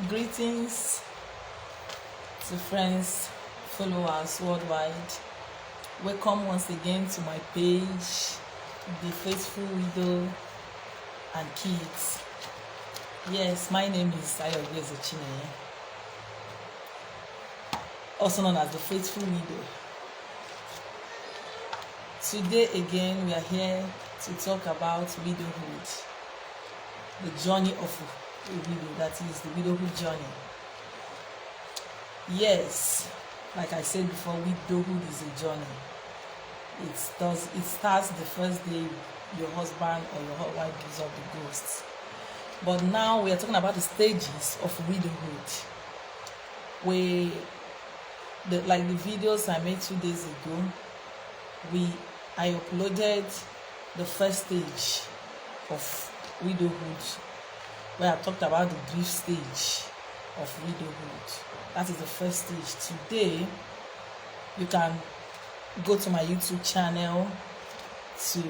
Greetings to friends, followers worldwide. Welcome once again to my page, The Faithful Widow and Kids. Yes, my name is Ayogeze Chineye, also known as The Faithful Widow. Today again, we are here to talk about widowhood, the journey of a widow, that is the widowhood journey. Yes, like I said before, widowhood is a journey. It starts the first day your husband or your wife gives up the ghosts. But now we are talking about the stages of widowhood. Like the videos I made 2 days ago, I uploaded the first stage of widowhood, where I talked about the grief stage of widowhood. That is the first stage. Today, you can go to my YouTube channel to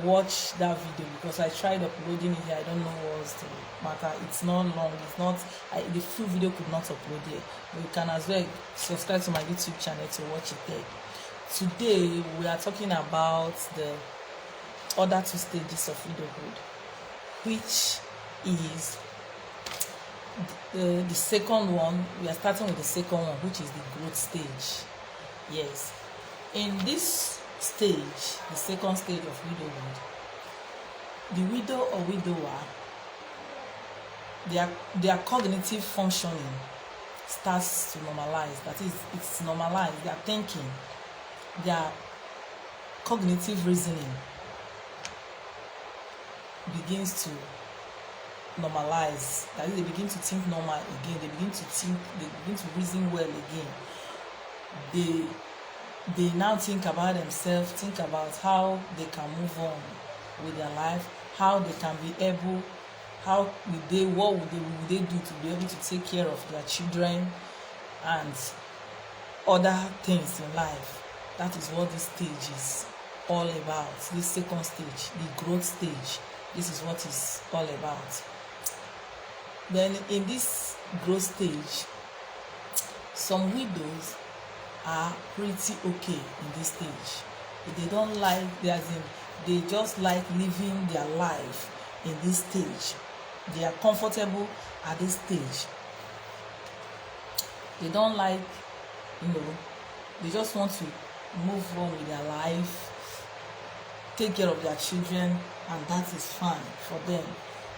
watch that video, because I tried uploading it here. I don't know what's the matter. It's not long. The full video could not upload here. But you can as well subscribe to my YouTube channel to watch it there. Today, we are talking about the other 2 stages of widowhood, which is the second one. We are starting with the second one, which is the growth stage. Yes, in this stage, the second stage of widowhood, the widow or widower, their cognitive functioning starts to normalize. That is, it's normalized. Their thinking, their cognitive reasoning begins to normalize. That is, they begin to think normal again. They begin to reason well again. They now think about themselves, think about how they can move on with their life, how they can be able, what would they do to be able to take care of their children and other things in life. That is what this stage is all about. This second stage, the growth stage, this is what it's all about. Then in this growth stage, some widows are pretty okay in this stage. They don't like, they just like living their life in this stage. They are comfortable at this stage. They don't like, they just want to move on with their life, take care of their children, and that is fine for them.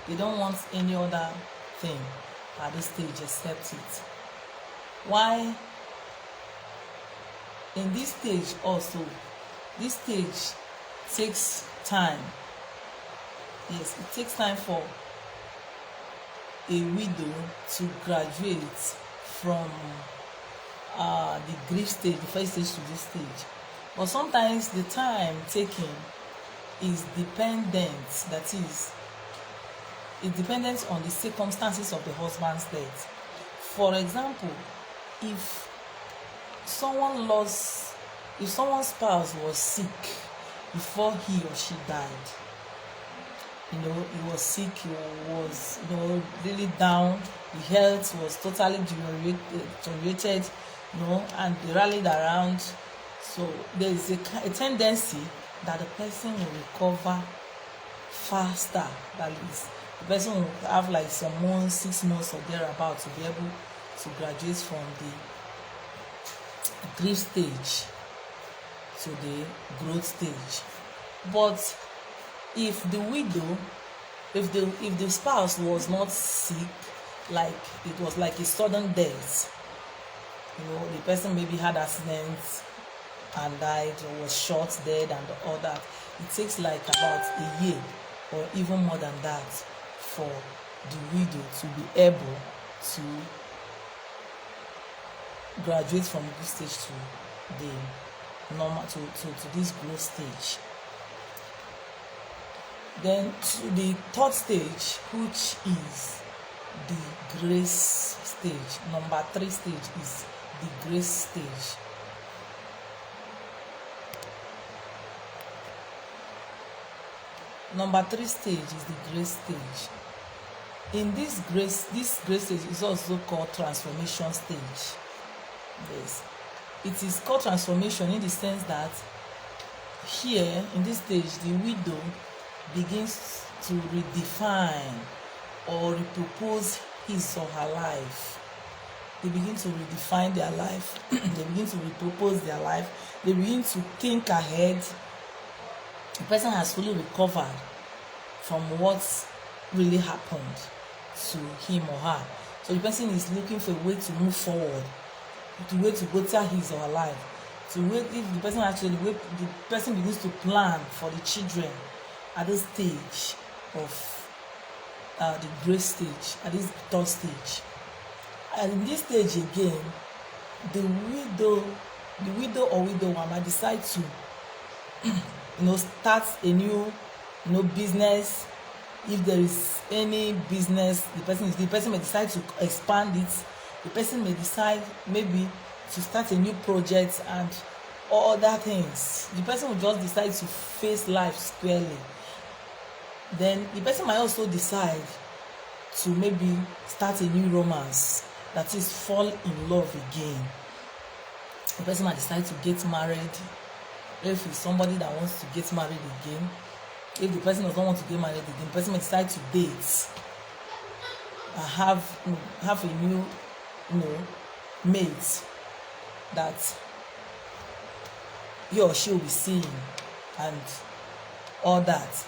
They don't want any other thing at this stage except it. Why? In this stage also, this stage takes time. Yes, it takes time for a widow to graduate from the grief stage, the first stage, to this stage. But sometimes the time taken is dependent. That is, it depends on the circumstances of the husband's death. For example, if someone's spouse was sick before he or she died, he was sick, he was really down, the health was totally deteriorated, and they rallied around. So there is a tendency that the person will recover faster. That is, the person will have like some months, 6 months or thereabout, to be able to graduate from the grief stage to the growth stage. But if the spouse was not sick, like it was like a sudden death, the person maybe had accidents and died, or was shot dead and all that, it takes like about a year or even more than that for the widow to be able to graduate from this stage to the normal, to this growth stage. Then to the third stage, which is the grace stage. Number 3 stage is the grace stage. Number 3 stage is the grace stage. In this grace stage is also called transformation stage. Yes, it is called transformation in the sense that here in this stage the widow begins to redefine or repurpose his or her life. They begin to redefine their life. They begin to repurpose their life. They begin to think ahead. The person has fully recovered from what really happened to him or her. So the person is looking for a way to move forward, the way to better his or her life. To wait if the person begins to plan for the children at this stage of the grace stage, at this third stage. And in this stage again, the widow or widower might decide to start a new business. If there is any business, the person may decide to expand it. The person may decide maybe to start a new project and all other things. The person will just decide to face life squarely. Then the person might also decide to maybe start a new romance, that is, fall in love again. The person might decide to get married. If it's somebody that wants to get married again, if the person doesn't want to get married again, the person may decide to date and have a new mate that he or she will be seeing and all that.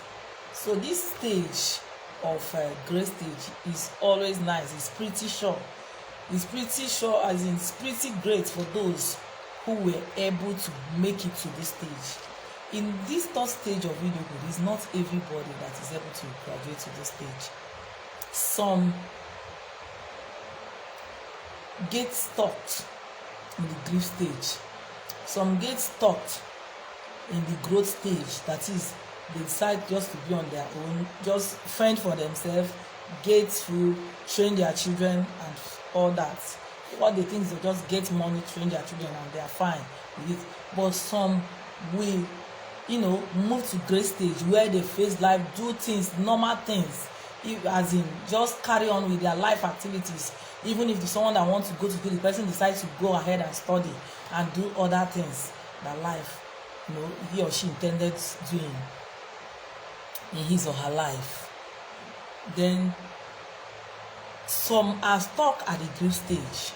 So this stage of grace stage is always nice. It's pretty sure as in it's pretty great for those who were able to make it to this stage. In this third stage of widowhood, it's not everybody that is able to graduate to this stage. Some get stuck in the grief stage. Some get stuck in the growth stage, that is, they decide just to be on their own, just fend for themselves, get through, train their children and all that. What they think is they just get money, train their children and they are fine with it. But some will move to grace stage where they face life, do things, normal things, as in just carry on with their life activities. Even if someone that wants to go to school, the person decides to go ahead and study and do other things that life he or she intended doing in his or her life. Then some are stuck at the grief stage.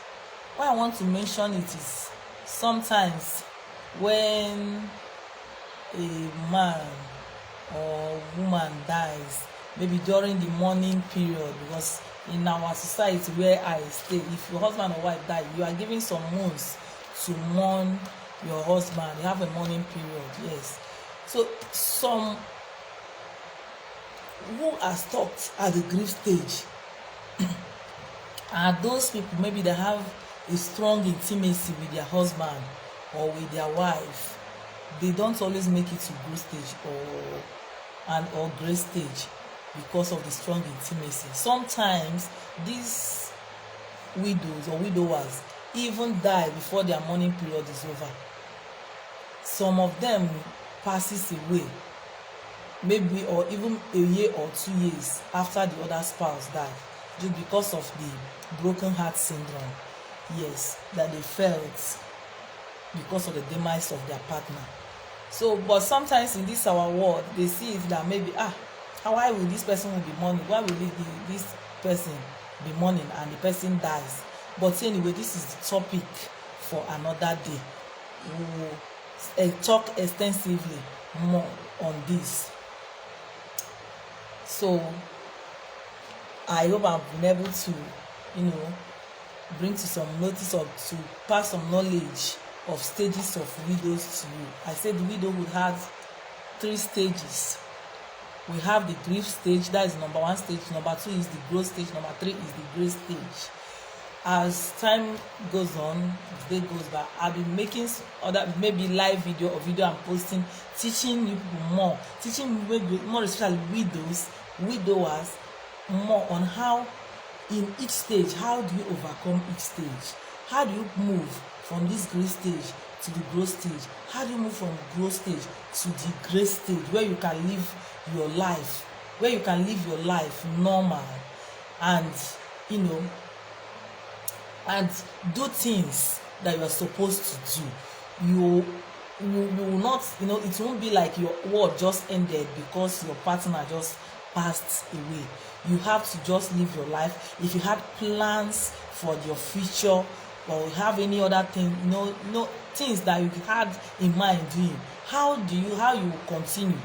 Why I want to mention it is sometimes when a man or woman dies, maybe during the mourning period, because in our society where I stay, if your husband or wife die, you are given some months to mourn your husband. You have a mourning period, yes. So some who are stuck at the grief stage are those people, maybe they have a strong intimacy with their husband or with their wife. They don't always make it to grief stage or grace stage because of the strong intimacy. Sometimes these widows or widowers even die before their mourning period is over. Some of them passes away, maybe or even a year or 2 years after the other spouse died, just because of the broken heart syndrome, yes, that they felt because of the demise of their partner. So, but sometimes in this our world, they see it that maybe why will this person be mourning? Why will this person be mourning and the person dies? But anyway, this is the topic for another day. We will talk extensively more on this. So I hope I've been able to, bring to some notice or to pass some knowledge of stages of widows to you. I said the widowhood has 3 stages. We have the grief stage, that is number 1 stage. Number 2 is the growth stage. Number 3 is the grace stage. As time goes on, as day goes by, I'll be making other maybe live video or video I'm posting, teaching you people more, more especially widowers more on how in each stage, how do you overcome each stage? How do you move from this grace stage to the growth stage? How do you move from growth stage to the grace stage where you can live your life, normal? and you know and do things that you are supposed to do. You will not, it won't be like your world just ended because your partner just passed away. You have to just live your life. If you had plans for your future, or have any other thing, things that you had in mind doing, how you will continue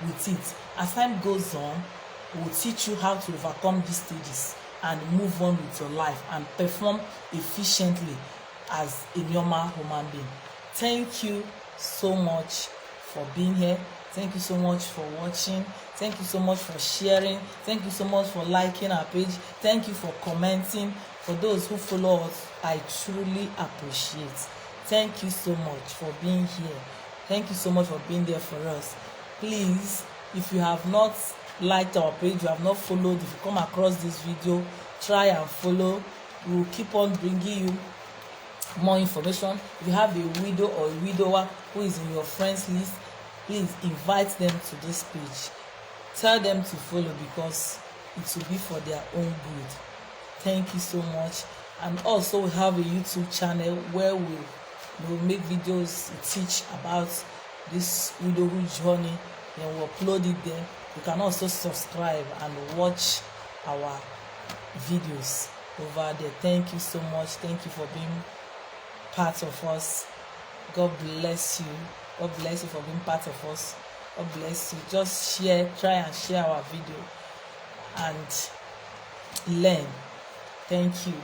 with it. As time goes on, it will teach you how to overcome these stages and move on with your life and perform efficiently as a normal human being. Thank you so much for being here. Thank you so much for watching. Thank you so much for sharing. Thank you so much for liking our page. Thank you for commenting. For those who follow us, I truly appreciate. Thank you so much for being here. Thank you so much for being there for us. Please, if you have not liked our page, you have not followed, if you come across this video, try and follow. We will keep on bringing you more information. If you have a widow or a widower who is in your friends list, please invite them to this page. Tell them to follow, because it will be for their own good. Thank you so much. And also we have a YouTube channel where we make videos, teach about this widowhood journey, and we'll upload it there. You can also subscribe and watch our videos over there. Thank you so much. Thank you for being part of us. God bless you. God bless you for being part of us. God bless you. Just try and share our video and learn. Thank you.